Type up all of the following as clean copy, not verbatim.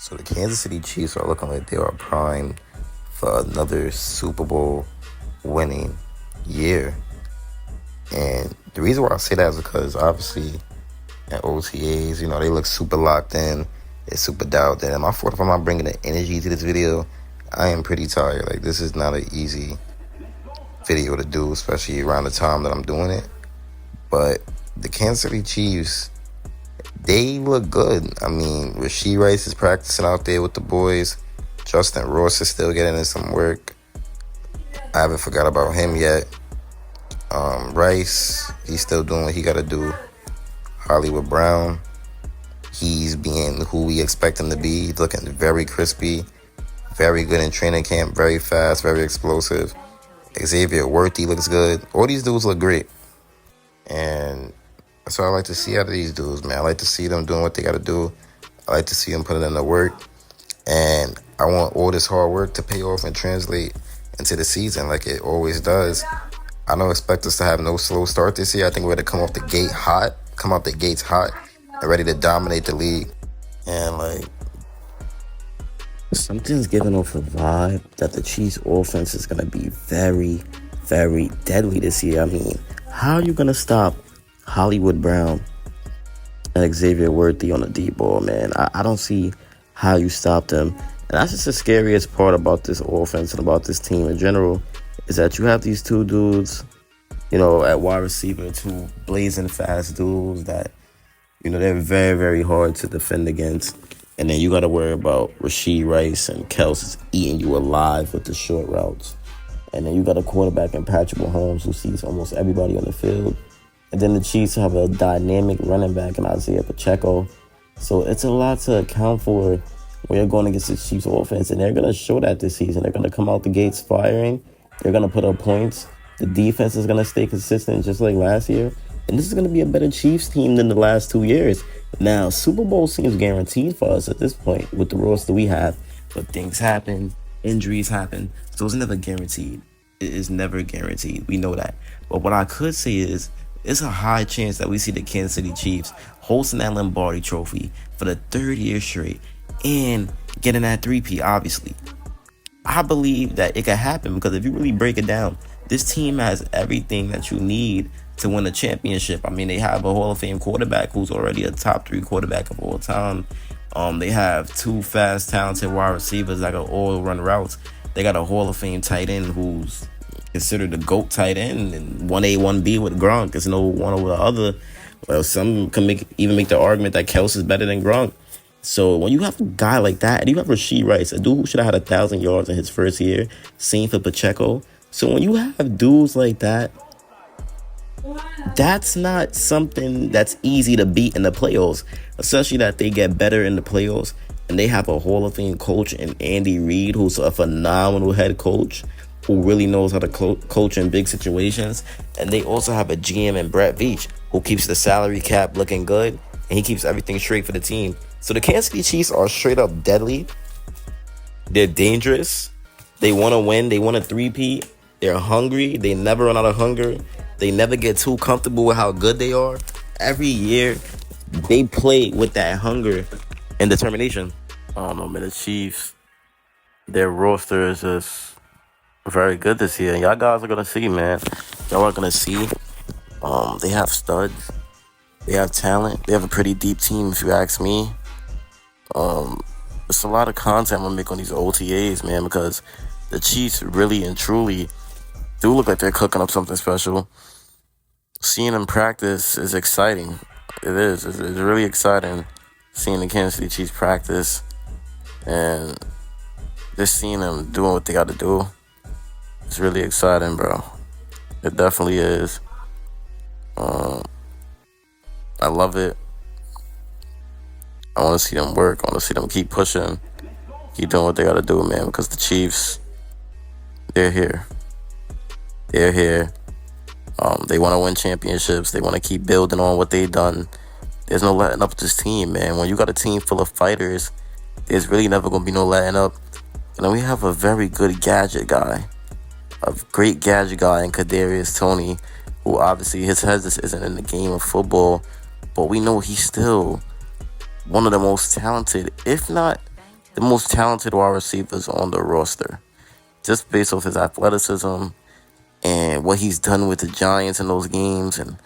So the Kansas City Chiefs are looking like they are primed for another Super Bowl winning year. And the reason why I say that is because obviously at OTAs, they look super locked in. They're super dialed in. And my fault if I'm not bringing the energy to this video. I am pretty tired. Like, this is not an easy video to do, especially around the time that I'm doing it. But the Kansas City Chiefs, they look good. I mean, Rashee Rice is practicing out there with the boys. Justin Ross is still getting in some work. I haven't forgot about him yet. Rice, he's still doing what he got to do. Hollywood Brown, he's being who we expect him to be. He's looking very crispy, very good in training camp, very fast, very explosive. Xavier Worthy looks good. All these dudes look great. And that's what I like to see out of these dudes, man. I like to see them doing what they got to do. I like to see them putting in the work. And I want all this hard work to pay off and translate into the season like it always does. I don't expect us to have no slow start this year. I think we're going to come out the gates hot and ready to dominate the league. And, something's giving off a vibe that the Chiefs' offense is going to be very, very deadly this year. I mean, how are you going to stop Hollywood Brown and Xavier Worthy on the deep ball, man? I don't see how you stop them. And that's just the scariest part about this offense and about this team in general, is that you have these two dudes, at wide receiver, two blazing fast dudes that, they're very, very hard to defend against. And then you got to worry about Rashee Rice and Kels eating you alive with the short routes. And then you got a quarterback in Patrick Mahomes who sees almost everybody on the field. And then the Chiefs have a dynamic running back in Isaiah Pacheco. So it's a lot to account for when you're going against the Chiefs offense. And they're going to show that this season. They're going to come out the gates firing. They're going to put up points. The defense is going to stay consistent just like last year. And this is going to be a better Chiefs team than the last 2 years. Now, Super Bowl seems guaranteed for us at this point with the roster we have. But things happen. Injuries happen. So it's never guaranteed. It is never guaranteed. We know that. But what I could say is, it's a high chance that we see the Kansas City Chiefs hosting that Lombardi Trophy for the third year straight and getting that three-peat, obviously. I believe that it could happen because if you really break it down, this team has everything that you need to win a championship. I mean, they have a Hall of Fame quarterback who's already a top 3 quarterback of all time. They have 2 fast, talented wide receivers that can all run routes. They got a Hall of Fame tight end who's considered the GOAT tight end, and 1A, 1B with Gronk. There's no one over the other. Well, some can even make the argument that Kels is better than Gronk. So when you have a guy like that, and you have Rashee Rice, a dude who should have had 1,000 yards in his first year, same for Pacheco. So when you have dudes like that, that's not something that's easy to beat in the playoffs, especially that they get better in the playoffs. And they have a Hall of Fame coach in Andy Reid, who's a phenomenal head coach, who really knows how to coach in big situations. And they also have a GM in Brett Veach, who keeps the salary cap looking good, and he keeps everything straight for the team. So the Kansas City Chiefs are straight up deadly. They're dangerous. They want to win. They want a three-peat. They're hungry. They never run out of hunger. They never get too comfortable with how good they are. Every year, they play with that hunger and determination. I don't know, man. The Chiefs, their roster is just very good this year. And y'all guys are going to see, man. Y'all are going to see. They have studs. They have talent. They have a pretty deep team, if you ask me. It's a lot of content I'm going to make on these OTAs, man, because the Chiefs really and truly do look like they're cooking up something special. Seeing them practice is exciting. It is. It's really exciting seeing the Kansas City Chiefs practice and just seeing them doing what they got to do. It's really exciting, bro. It definitely is. I love it. I want to see them work. I want to see them keep pushing, keep doing what they got to do, man, because the Chiefs, they're here. They're here. They want to win championships. They want to keep building on what they've done. There's no letting up this team, man. When you got a team full of fighters, there's really never going to be no letting up. And then we have a very good gadget guy, a great gadget guy in Kadarius Toney, who obviously his head just isn't in the game of football, but we know he's still one of the most talented, if not the most talented wide receivers on the roster, just based off his athleticism and what he's done with the Giants in those games and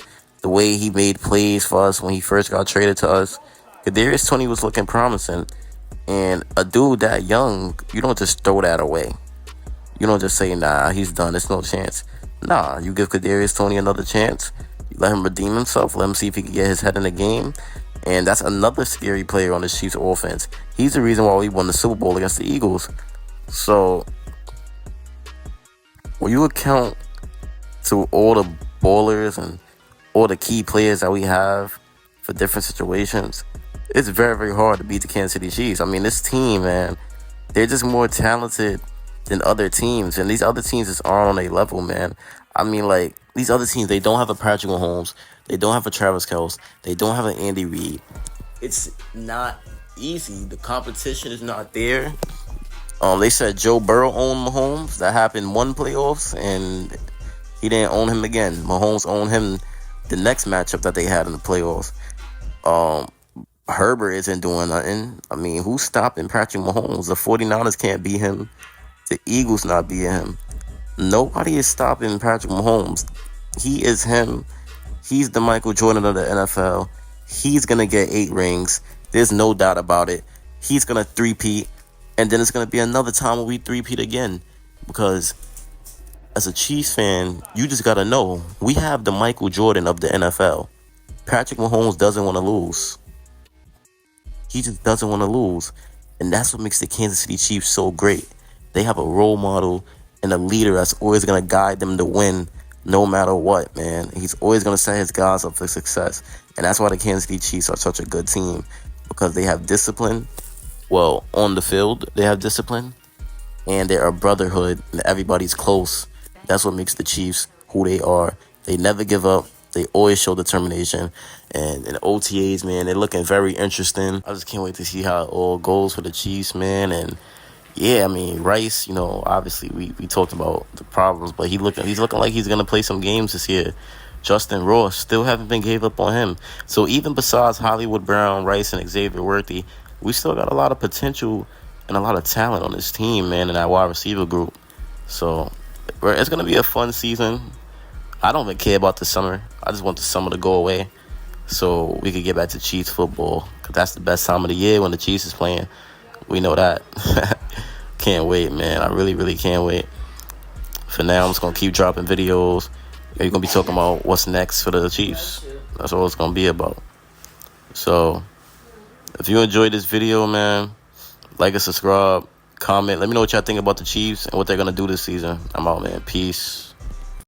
the way he made plays for us when he first got traded to us. Kadarius Toney was looking promising, and a dude that young, you don't just throw that away. You don't just say, nah, he's done, there's no chance. Nah, you give Kadarius Toney another chance. You let him redeem himself. Let him see if he can get his head in the game. And that's another scary player on the Chiefs offense. He's the reason why we won the Super Bowl against the Eagles. So, when you account to all the ballers and all the key players that we have for different situations, it's very, very hard to beat the Kansas City Chiefs. I mean, this team, man, they're just more talented than other teams, and these other teams just aren't on a level, man. I mean, like, these other teams, they don't have a Patrick Mahomes, they don't have a Travis Kelce, they don't have an Andy Reid. It's not easy. The competition is not there. They said Joe Burrow owned Mahomes. That happened one playoffs, and he didn't own him again. Mahomes owned him the next matchup that they had in the playoffs. Herbert isn't doing nothing. I mean, who's stopping Patrick Mahomes? The 49ers can't beat him. The Eagles not beating him. Nobody is stopping Patrick Mahomes. He is him. He's the Michael Jordan of the NFL. He's going to get 8 rings. There's no doubt about it. He's going to three-peat. And then it's going to be another time when we three-peat again. Because as a Chiefs fan, you just got to know, we have the Michael Jordan of the NFL. Patrick Mahomes doesn't want to lose. He just doesn't want to lose. And that's what makes the Kansas City Chiefs so great. They have a role model and a leader that's always going to guide them to win no matter what, man. He's always going to set his guys up for success. And that's why the Kansas City Chiefs are such a good team, because they have discipline. Well, on the field, they have discipline. And they're a brotherhood, and everybody's close. That's what makes the Chiefs who they are. They never give up. They always show determination. And in OTAs, man, they're looking very interesting. I just can't wait to see how it all goes for the Chiefs, man. And yeah, I mean, Rice, obviously we talked about the problems, but he's looking like he's going to play some games this year. Justin Ross, still haven't been gave up on him. So even besides Hollywood Brown, Rice, and Xavier Worthy, we still got a lot of potential and a lot of talent on this team, man, in that wide receiver group. So it's going to be a fun season. I don't even care about the summer. I just want the summer to go away so we could get back to Chiefs football, because that's the best time of the year when the Chiefs is playing. We know that. Can't wait, man. I really, really can't wait. For now, I'm just going to keep dropping videos. You're going to be talking about what's next for the Chiefs. That's all it's going to be about. So, if you enjoyed this video, man, like and subscribe, comment. Let me know what y'all think about the Chiefs and what they're going to do this season. I'm out, man. Peace.